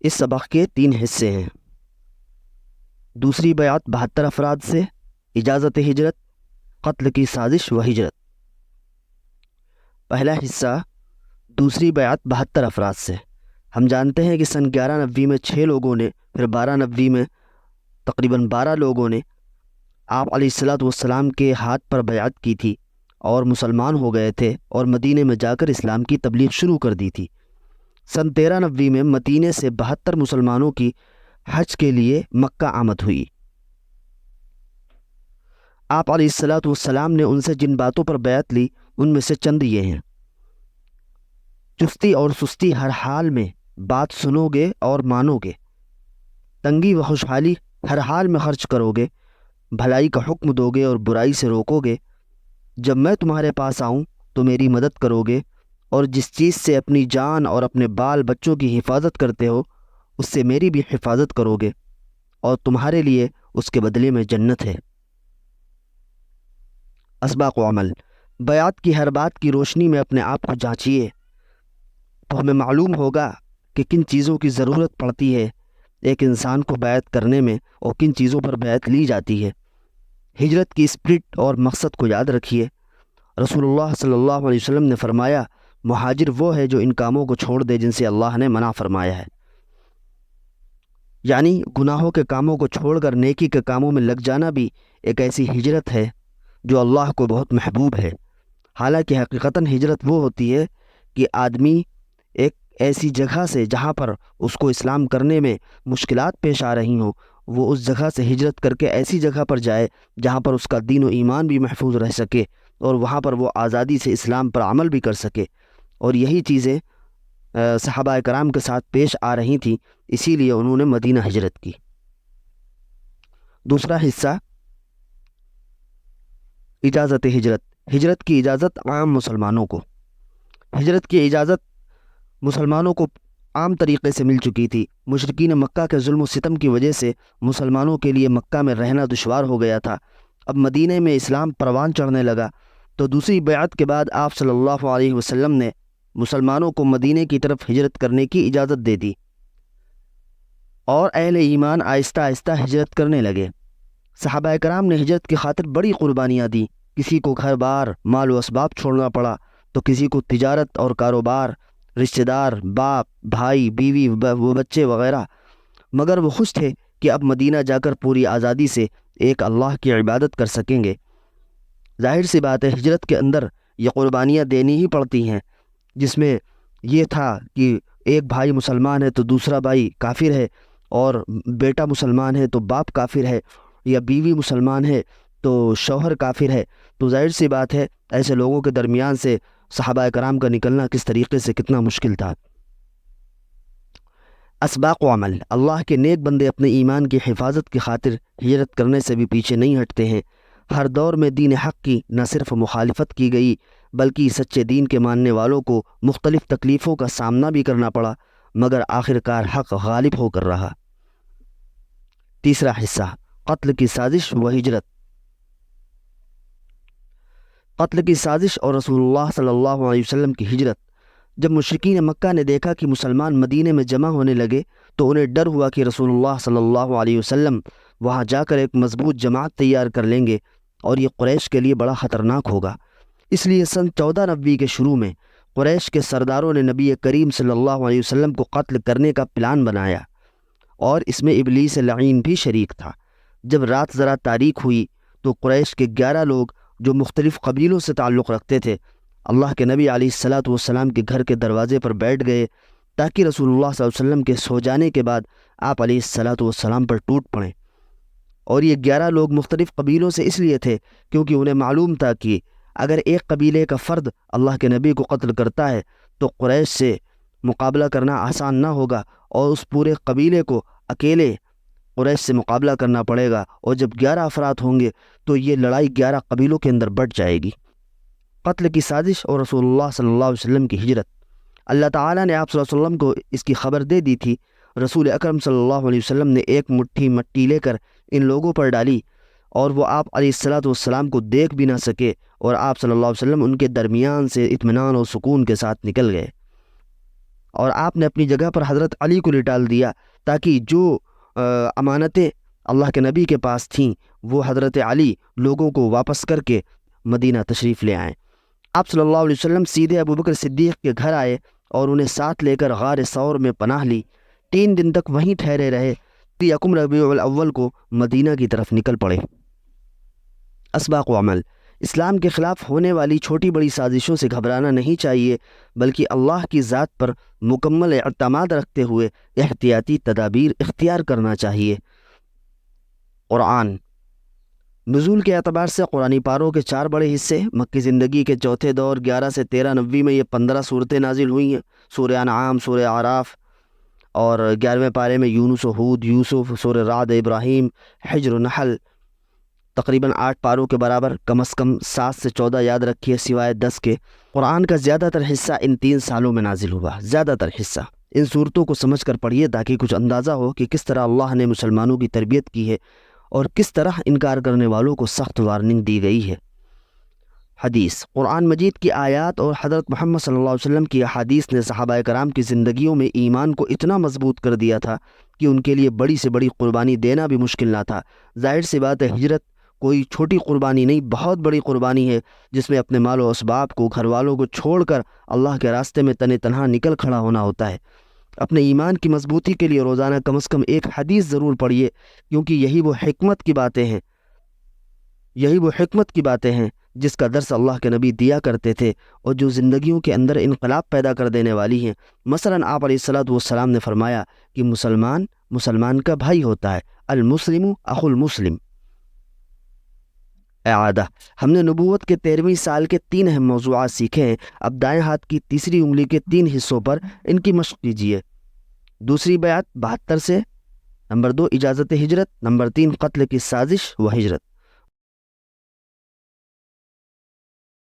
اس سبق کے 3 حصے ہیں۔ دوسری بیعت 72 افراد سے، اجازت ہجرت، قتل کی سازش و ہجرت۔ پہلا حصہ دوسری بیعت 72 افراد سے۔ ہم جانتے ہیں کہ سن 1190 میں 6 لوگوں نے، پھر 1290 میں تقریباً 12 لوگوں نے آپ علیہ الصلاۃ والسلام کے ہاتھ پر بیعت کی تھی اور مسلمان ہو گئے تھے اور مدینے میں جا کر اسلام کی تبلیغ شروع کر دی تھی۔ سن 1390 میں مدینے سے 72 مسلمانوں کی حج کے لیے مکہ آمد ہوئی۔ آپ علیہ الصلاۃ والسلام نے ان سے جن باتوں پر بیعت لی ان میں سے چند یہ ہیں۔ چستی اور سستی ہر حال میں بات سنو گے اور مانو گے، تنگی و خوشحالی ہر حال میں خرچ کرو گے، بھلائی کا حکم دو گے اور برائی سے روکو گے، جب میں تمہارے پاس آؤں تو میری مدد کرو گے، اور جس چیز سے اپنی جان اور اپنے بال بچوں کی حفاظت کرتے ہو اس سے میری بھی حفاظت کرو گے، اور تمہارے لیے اس کے بدلے میں جنت ہے۔ اسباق و عمل۔ بیعت کی ہر بات کی روشنی میں اپنے آپ کو جانچیے تو ہمیں معلوم ہوگا کہ کن چیزوں کی ضرورت پڑتی ہے ایک انسان کو بیعت کرنے میں اور کن چیزوں پر بیعت لی جاتی ہے۔ ہجرت کی اسپرٹ اور مقصد کو یاد رکھیے۔ رسول اللہ صلی اللہ علیہ وسلم نے فرمایا، مہاجر وہ ہے جو ان کاموں کو چھوڑ دے جن سے اللہ نے منع فرمایا ہے، یعنی گناہوں کے کاموں کو چھوڑ کر نیکی کے کاموں میں لگ جانا بھی ایک ایسی ہجرت ہے جو اللہ کو بہت محبوب ہے۔ حالانکہ حقیقتاً ہجرت وہ ہوتی ہے کہ آدمی ایک ایسی جگہ سے جہاں پر اس کو اسلام کرنے میں مشکلات پیش آ رہی ہوں، وہ اس جگہ سے ہجرت کر کے ایسی جگہ پر جائے جہاں پر اس کا دین و ایمان بھی محفوظ رہ سکے اور وہاں پر وہ آزادی سے اسلام پر عمل بھی کر سکے۔ اور یہی چیزیں صحابہ کرام کے ساتھ پیش آ رہی تھیں، اسی لیے انہوں نے مدینہ ہجرت کی۔ دوسرا حصہ اجازت ہجرت۔ ہجرت کی اجازت عام مسلمانوں کو۔ ہجرت کی اجازت مسلمانوں کو عام طریقے سے مل چکی تھی۔ مشرکین مکہ کے ظلم و ستم کی وجہ سے مسلمانوں کے لیے مکہ میں رہنا دشوار ہو گیا تھا۔ اب مدینہ میں اسلام پروان چڑھنے لگا تو دوسری بیعت کے بعد آپ صلی اللہ علیہ وسلم نے مسلمانوں کو مدینہ کی طرف ہجرت کرنے کی اجازت دے دی، اور اہل ایمان آہستہ آہستہ ہجرت کرنے لگے۔ صحابہ کرام نے ہجرت کی خاطر بڑی قربانیاں دیں۔ کسی کو گھر بار، مال و اسباب چھوڑنا پڑا تو کسی کو تجارت اور کاروبار، رشتہ دار، باپ، بھائی، بیوی و بچے وغیرہ، مگر وہ خوش تھے کہ اب مدینہ جا کر پوری آزادی سے ایک اللہ کی عبادت کر سکیں گے۔ ظاہر سی بات ہے ہجرت کے اندر یہ قربانیاں دینی ہی پڑتی ہیں، جس میں یہ تھا کہ ایک بھائی مسلمان ہے تو دوسرا بھائی کافر ہے، اور بیٹا مسلمان ہے تو باپ کافر ہے، یا بیوی مسلمان ہے تو شوہر کافر ہے۔ تو ظاہر سی بات ہے ایسے لوگوں کے درمیان سے صحابہ کرام کا نکلنا کس طریقے سے کتنا مشکل تھا۔ اسباق و عمل۔ اللہ کے نیک بندے اپنے ایمان کی حفاظت کی خاطر ہجرت کرنے سے بھی پیچھے نہیں ہٹتے ہیں۔ ہر دور میں دین حق کی نہ صرف مخالفت کی گئی بلکہ سچے دین کے ماننے والوں کو مختلف تکلیفوں کا سامنا بھی کرنا پڑا، مگر آخرکار حق غالب ہو کر رہا۔ تیسرا حصہ قتل کی سازش و ہجرت۔ قتل کی سازش اور رسول اللہ صلی اللہ علیہ وسلم کی ہجرت۔ جب مشرکین مکہ نے دیکھا کہ مسلمان مدینے میں جمع ہونے لگے تو انہیں ڈر ہوا کہ رسول اللہ صلی اللہ علیہ وسلم وہاں جا کر ایک مضبوط جماعت تیار کر لیں گے اور یہ قریش کے لیے بڑا خطرناک ہوگا۔ اس لیے سن 1490 کے شروع میں قریش کے سرداروں نے نبی کریم صلی اللہ علیہ وسلم کو قتل کرنے کا پلان بنایا، اور اس میں ابلیس لعین بھی شریک تھا۔ جب رات ذرا تاریک ہوئی تو قریش کے 11 لوگ جو مختلف قبیلوں سے تعلق رکھتے تھے اللہ کے نبی علیہ الصلاۃ والسلام کے گھر کے دروازے پر بیٹھ گئے تاکہ رسول اللہ صلی اللہ علیہ وسلم کے سو جانے کے بعد آپ علیہ الصلاۃ والسلام پر ٹوٹ پڑیں۔ اور یہ 11 لوگ مختلف قبیلوں سے اس لیے تھے کیونکہ انہیں معلوم تھا کہ اگر ایک قبیلے کا فرد اللہ کے نبی کو قتل کرتا ہے تو قریش سے مقابلہ کرنا آسان نہ ہوگا، اور اس پورے قبیلے کو اکیلے قریش سے مقابلہ کرنا پڑے گا، اور جب 11 افراد ہوں گے تو یہ لڑائی 11 قبیلوں کے اندر بٹ جائے گی۔ قتل کی سازش اور رسول اللہ صلی اللہ علیہ وسلم کی ہجرت۔ اللہ تعالیٰ نے آپ صلی اللہ علیہ وسلم کو اس کی خبر دے دی تھی۔ رسول اکرم صلی اللہ علیہ وسلم نے ایک مٹھی مٹی لے کر ان لوگوں پر ڈالی اور وہ آپ علیہ الصلاۃ والسلام کو دیکھ بھی نہ سکے، اور آپ صلی اللہ علیہ وسلم ان کے درمیان سے اطمینان اور سکون کے ساتھ نکل گئے۔ اور آپ نے اپنی جگہ پر حضرت علی کو لٹال دیا تاکہ جو امانتیں اللہ کے نبی کے پاس تھیں وہ حضرت علی لوگوں کو واپس کر کے مدینہ تشریف لے آئیں۔ آپ صلی اللہ علیہ وسلم سیدھے ابو بکر صدیق کے گھر آئے اور انہیں ساتھ لے کر غار ثور میں پناہ لی۔ 3 دن تک وہیں ٹھہرے رہے۔ یکم ربیع الاول کو مدینہ کی طرف نکل پڑے۔ اسباق و عمل: اسلام کے خلاف ہونے والی چھوٹی بڑی سازشوں سے گھبرانا نہیں چاہیے، بلکہ اللہ کی ذات پر مکمل اعتماد رکھتے ہوئے احتیاطی تدابیر اختیار کرنا چاہیے۔ قرآن: نزول کے اعتبار سے قرآنی پاروں کے 4 بڑے حصے۔ مکی زندگی کے چوتھے دور 11 سے 13 نبوی میں یہ 15 صورتیں نازل ہوئی ہیں۔ سورہ انعام، سورہ اعراف، اور 11ویں پارے میں یونس و ہود، یوسف، سورہ رعد، ابراہیم، حجر و نحل، تقریباً 8 پاروں کے برابر، کم از کم 7 سے 14 یاد رکھیے سوائے 10 کے۔ قرآن کا زیادہ تر حصہ ان 3 سالوں میں نازل ہوا، زیادہ تر حصہ۔ ان صورتوں کو سمجھ کر پڑھیے تاکہ کچھ اندازہ ہو کہ کس طرح اللہ نے مسلمانوں کی تربیت کی ہے اور کس طرح انکار کرنے والوں کو سخت وارننگ دی گئی ہے۔ حدیث: قرآن مجید کی آیات اور حضرت محمد صلی اللہ علیہ وسلم کی احادیث نے صحابہ کرام کی زندگیوں میں ایمان کو اتنا مضبوط کر دیا تھا کہ ان کے لیے بڑی سے بڑی قربانی دینا بھی مشکل نہ تھا۔ ظاہر سی بات ہے، ہجرت کوئی چھوٹی قربانی نہیں، بہت بڑی قربانی ہے، جس میں اپنے مال و اسباب کو، گھر والوں کو چھوڑ کر اللہ کے راستے میں تن تنہا نکل کھڑا ہونا ہوتا ہے۔ اپنے ایمان کی مضبوطی کے لیے روزانہ کم از کم ایک حدیث ضرور پڑھیے، کیونکہ یہی وہ حکمت کی باتیں ہیں جس کا درس اللہ کے نبی دیا کرتے تھے اور جو زندگیوں کے اندر انقلاب پیدا کر دینے والی ہیں۔ مثلاً آپ علیہ السلام نے فرمایا کہ مسلمان کا بھائی ہوتا ہے، المسلم اخو المسلم۔ اعادہ: ہم نے نبوت کے 13ویں سال کے 3 اہم موضوعات سیکھے ہیں۔ اب دائیں ہاتھ کی تیسری انگلی کے 3 حصوں پر ان کی مشق کیجیے۔ دوسری بیعت 72 سے، نمبر 2 اجازت ہجرت، نمبر 3 قتل کی سازش و ہجرت۔